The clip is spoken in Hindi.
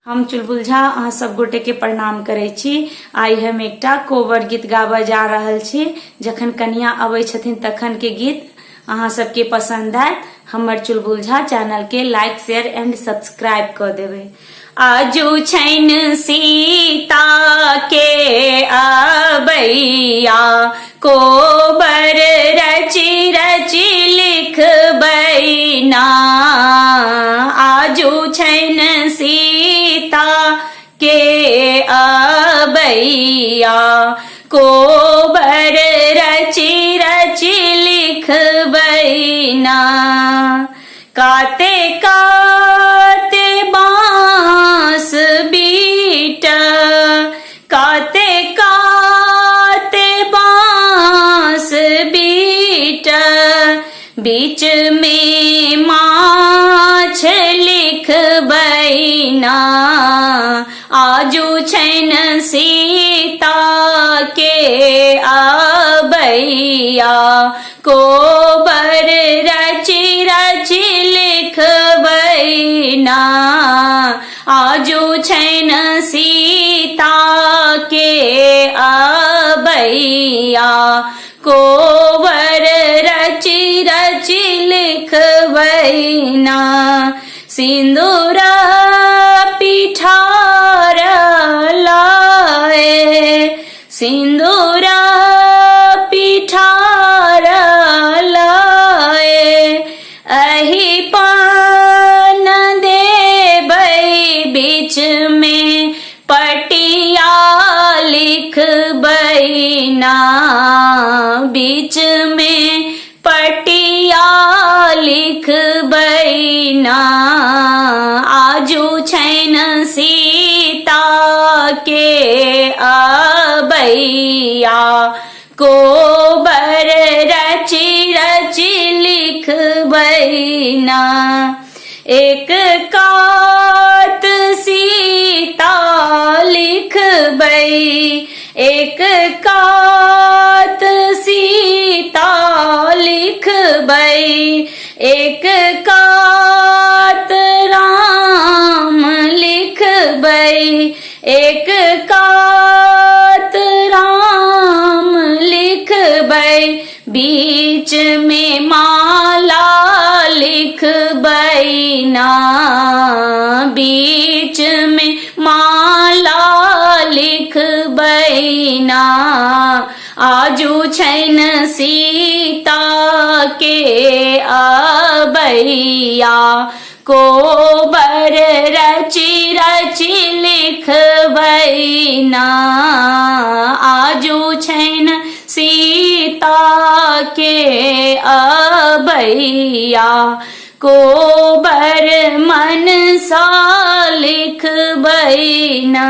हम चुलबुल झा अहाँ सब गोटे के प्रणाम करे छी। आई हम एकटा कोबर गीत गाबे जा रहल छी। जखन कन्या अबै छथिन तखन के गीत अहाँ सबके पसंद आयत। हमर चुलबुल झा चैनल के लाइक शेयर एंड सब्सक्राइब कर देवे। आजू छैन सीता के अबैया, कोबर रची रची लिखबै ना। आजू छैन सीता के अबैया, कोबर रची रची लिखबै ना। काते काते बांस बीट, काते काते बांस बीट, बीच में माछ लिखबै ना। आजू छैन सीता के अबैया, कोबर रची रची लिखबै ना। आजू छैन सीता के अबैया, कोबर रची रची लिखबै ना। सिंदूर पिठार लाए, सिंदूर पिठार लाए, अहि पान देबै बीच में पटिया लिखबै ना। बीच में पटिया लिखबै ना। आजू छैन सीता के अबैया, कोबर रची रची लिखबै ना। एक कात सीता लिखबै, एक कात सीता लिखबै, एक कात राम लिखबै, एक कात राम लिखबै, बीच में माला लिखबै ना। बीच में माला लिखबै ना। आजू छैन सीता के अबैया, कोबर रची रची लिखबै ना। आजू छैन सीता के अबैया, कोबर मन सा लिखबै ना।